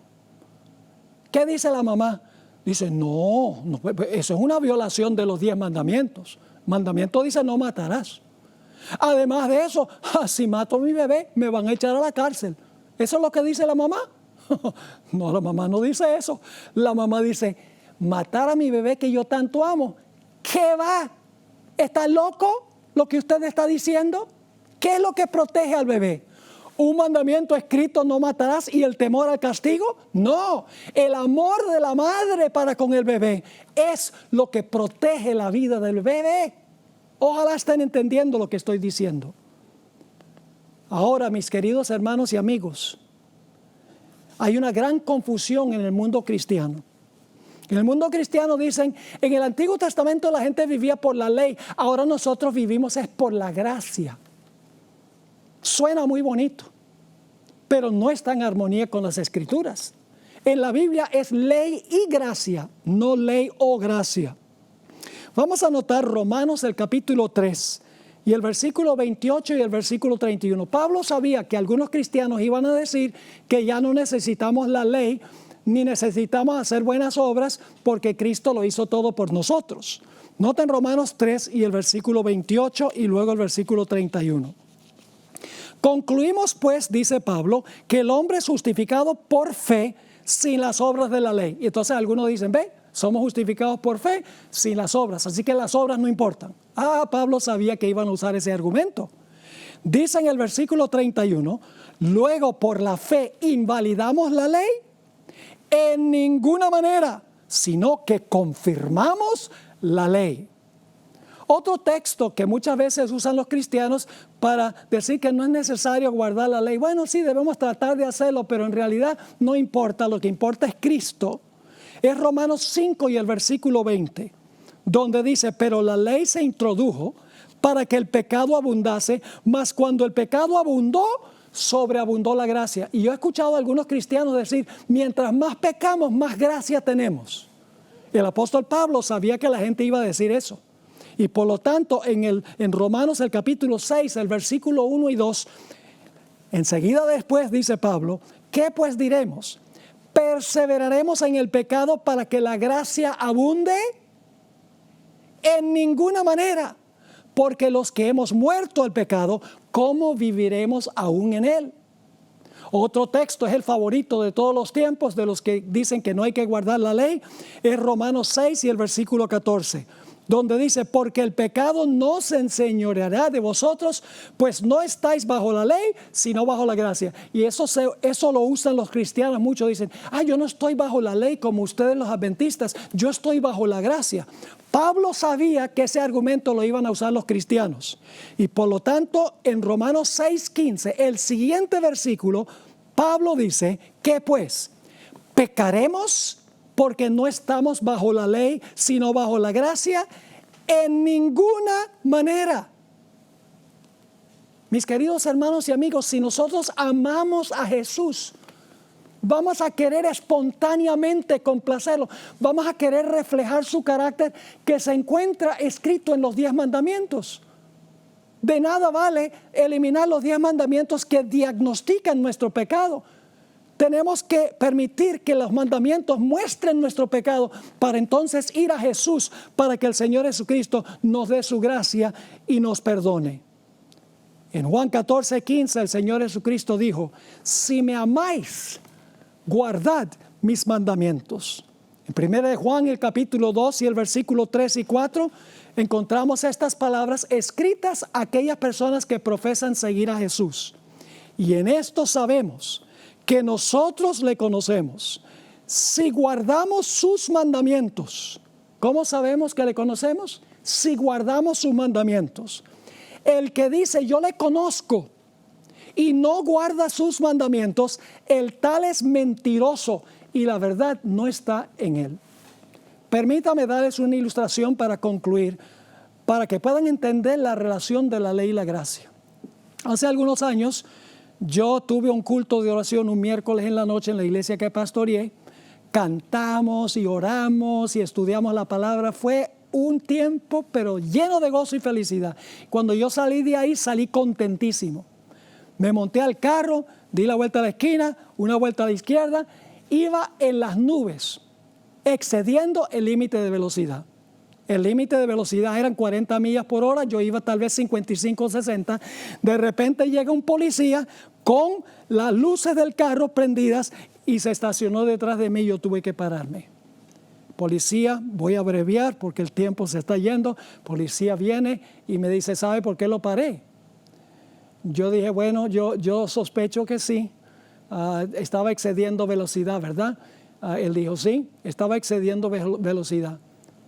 Speaker 1: ¿Qué dice la mamá? Dice, no, eso es una violación de los 10 mandamientos. Mandamiento dice, no matarás. Además de eso, si mato a mi bebé, me van a echar a la cárcel. ¿Eso es lo que dice la mamá? No, la mamá no dice eso. La mamá dice, matar a mi bebé que yo tanto amo. ¿Qué va? ¿Está loco lo que usted está diciendo? ¿Qué es lo que protege al bebé? ¿Un mandamiento escrito, no matarás, y el temor al castigo? No, el amor de la madre para con el bebé es lo que protege la vida del bebé. Ojalá estén entendiendo lo que estoy diciendo. Ahora, mis queridos hermanos y amigos, hay una gran confusión en el mundo cristiano. En el mundo cristiano dicen, en el Antiguo Testamento la gente vivía por la ley, ahora nosotros vivimos es por la gracia. Suena muy bonito, pero no está en armonía con las Escrituras. En la Biblia es ley y gracia, no ley o gracia. Vamos a anotar Romanos el capítulo 3 y el versículo 28 y el versículo 31. Pablo sabía que algunos cristianos iban a decir que ya no necesitamos la ley ni necesitamos hacer buenas obras porque Cristo lo hizo todo por nosotros. Noten Romanos 3 y el versículo 28 y luego el versículo 31. Concluimos pues, dice Pablo, que el hombre es justificado por fe sin las obras de la ley. Y entonces algunos dicen, ve, somos justificados por fe sin las obras, así que las obras no importan. Pablo sabía que iban a usar ese argumento. Dice en el versículo 31, luego por la fe invalidamos la ley en ninguna manera, sino que confirmamos la ley. Otro texto que muchas veces usan los cristianos para decir que no es necesario guardar la ley. Bueno, sí, debemos tratar de hacerlo, pero en realidad no importa, lo que importa es Cristo. Es Romanos 5 y el versículo 20, donde dice, pero la ley se introdujo para que el pecado abundase, mas cuando el pecado abundó, sobreabundó la gracia. Y yo he escuchado a algunos cristianos decir, mientras más pecamos, más gracia tenemos. El apóstol Pablo sabía que la gente iba a decir eso. Y por lo tanto, en Romanos el capítulo 6, el versículo 1 y 2, enseguida después dice Pablo, ¿qué pues diremos? ¿Perseveraremos en el pecado para que la gracia abunde? En ninguna manera, porque los que hemos muerto al pecado, ¿cómo viviremos aún en él? Otro texto es el favorito de todos los tiempos, de los que dicen que no hay que guardar la ley, es Romanos 6 y el versículo 14. Donde dice, porque el pecado no se enseñoreará de vosotros, pues no estáis bajo la ley, sino bajo la gracia. Y eso lo usan los cristianos mucho. Dicen, yo no estoy bajo la ley como ustedes los adventistas, yo estoy bajo la gracia. Pablo sabía que ese argumento lo iban a usar los cristianos. Y por lo tanto, en Romanos 6:15, el siguiente versículo, Pablo dice, ¿qué pues? ¿Pecaremos porque no estamos bajo la ley, sino bajo la gracia? En ninguna manera. Mis queridos hermanos y amigos, si nosotros amamos a Jesús, vamos a querer espontáneamente complacerlo. Vamos a querer reflejar su carácter que se encuentra escrito en los 10 mandamientos. De nada vale eliminar los 10 mandamientos que diagnostican nuestro pecado. Tenemos que permitir que los mandamientos muestren nuestro pecado para entonces ir a Jesús, para que el Señor Jesucristo nos dé su gracia y nos perdone. En Juan 14:15 el Señor Jesucristo dijo, si me amáis, guardad mis mandamientos. En 1 Juan el capítulo 2 y el versículo 3 y 4 encontramos estas palabras escritas a aquellas personas que profesan seguir a Jesús. Y en esto sabemos que nosotros le conocemos si guardamos sus mandamientos. ¿Cómo sabemos que le conocemos? Si guardamos sus mandamientos. El que dice yo le conozco y no guarda sus mandamientos, el tal es mentiroso y la verdad no está en él. Permítame darles una ilustración para concluir, para que puedan entender la relación de la ley y la gracia. Hace algunos años yo tuve un culto de oración un miércoles en la noche en la iglesia que pastoreé. Cantamos y oramos y estudiamos la palabra. Fue un tiempo pero lleno de gozo y felicidad. Cuando yo salí de ahí, salí contentísimo. Me monté al carro, di la vuelta a la esquina, una vuelta a la izquierda, iba en las nubes, excediendo el límite de velocidad. El límite de velocidad eran 40 millas por hora, yo iba tal vez 55 o 60. De repente llega un policía con las luces del carro prendidas y se estacionó detrás de mí, yo tuve que pararme. Policía, voy a abreviar porque el tiempo se está yendo. Policía viene y me dice, ¿sabe por qué lo paré? Yo dije, bueno, yo sospecho que sí. Estaba excediendo velocidad, ¿verdad? Él dijo, sí, estaba excediendo velocidad.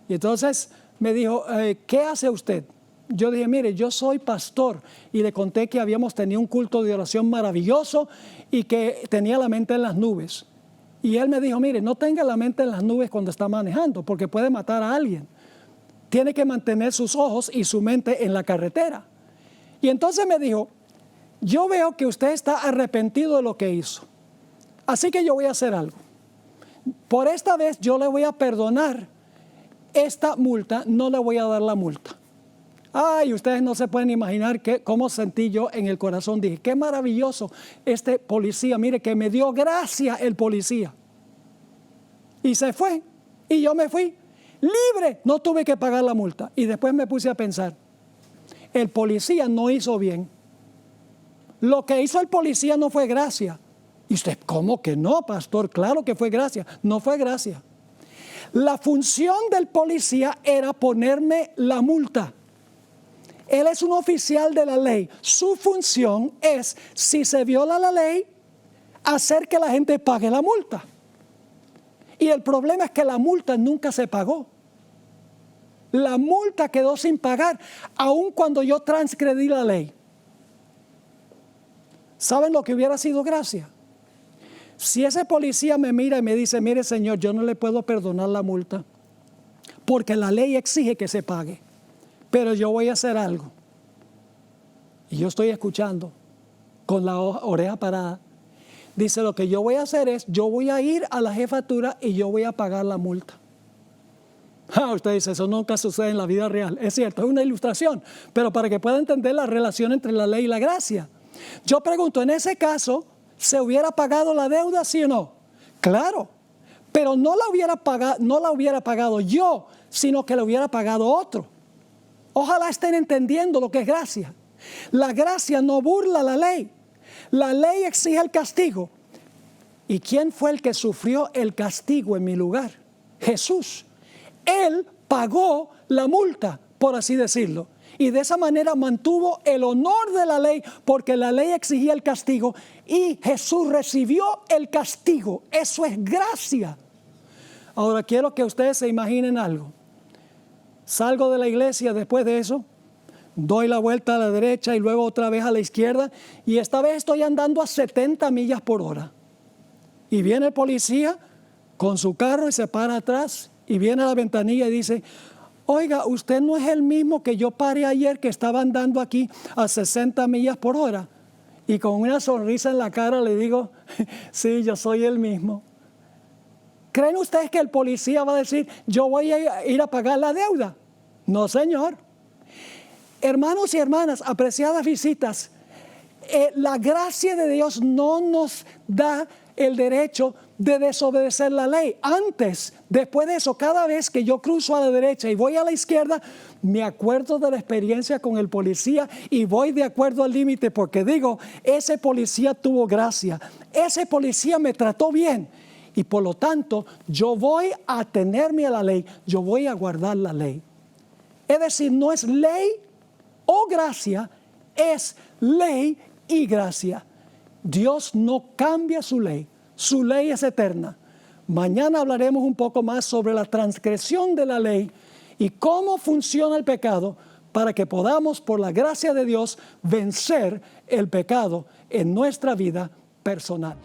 Speaker 1: Y entonces me dijo, ¿qué hace usted? Yo dije, mire, yo soy pastor. Y le conté que habíamos tenido un culto de oración maravilloso y que tenía la mente en las nubes. Y él me dijo, mire, no tenga la mente en las nubes cuando está manejando, porque puede matar a alguien. Tiene que mantener sus ojos y su mente en la carretera. Y entonces me dijo, yo veo que usted está arrepentido de lo que hizo. Así que yo voy a hacer algo. Por esta vez yo le voy a perdonar esta multa, no le voy a dar la multa. Ay, ustedes no se pueden imaginar cómo sentí yo en el corazón. Dije, qué maravilloso este policía, mire que me dio gracia el policía. Y se fue, y yo me fui libre, no tuve que pagar la multa. Y después me puse a pensar, el policía no hizo bien. lo que hizo el policía no fue gracia. Y usted, ¿cómo que no, pastor? Claro que fue gracia. No fue gracia. La función del policía era ponerme la multa. Él es un oficial de la ley. Su función es, si se viola la ley, hacer que la gente pague la multa. Y el problema es que la multa nunca se pagó. La multa quedó sin pagar, aun cuando yo transgredí la ley. ¿Saben lo que hubiera sido gracia? Si ese policía me mira y me dice, mire señor, yo no le puedo perdonar la multa, porque la ley exige que se pague, pero yo voy a hacer algo. Y yo estoy escuchando con la oreja parada. Dice, lo que yo voy a hacer es, yo voy a ir a la jefatura y yo voy a pagar la multa. Usted dice, eso nunca sucede en la vida real. Es cierto, es una ilustración, pero para que pueda entender la relación entre la ley y la gracia. Yo pregunto, en ese caso, ¿se hubiera pagado la deuda, sí o no? Claro, pero no la hubiera pagado yo, sino que la hubiera pagado otro. Ojalá estén entendiendo lo que es gracia. La gracia no burla la ley. La ley exige el castigo. ¿Y quién fue el que sufrió el castigo en mi lugar? Jesús. Él pagó la multa, por así decirlo. Y de esa manera mantuvo el honor de la ley, porque la ley exigía el castigo y Jesús recibió el castigo. Eso es gracia. Ahora quiero que ustedes se imaginen algo. Salgo de la iglesia después de eso, doy la vuelta a la derecha y luego otra vez a la izquierda, y esta vez estoy andando a 70 millas por hora. Y viene el policía con su carro y se para atrás y viene a la ventanilla y dice, oiga, usted no es el mismo que yo paré ayer, que estaba andando aquí a 60 millas por hora. Y con una sonrisa en la cara le digo, sí, yo soy el mismo. ¿Creen ustedes que el policía va a decir, yo voy a ir a pagar la deuda? No, señor. Hermanos y hermanas, apreciadas visitas, la gracia de Dios no nos da el derecho de desobedecer la ley. Antes, después de eso, cada vez que yo cruzo a la derecha y voy a la izquierda, me acuerdo de la experiencia con el policía y voy de acuerdo al límite, porque digo, ese policía tuvo gracia, ese policía me trató bien y por lo tanto yo voy a atenerme a la ley, yo voy a guardar la ley. Es decir, no es ley o gracia, es ley y gracia. Dios no cambia su ley es eterna. Mañana hablaremos un poco más sobre la transgresión de la ley y cómo funciona el pecado para que podamos, por la gracia de Dios, vencer el pecado en nuestra vida personal.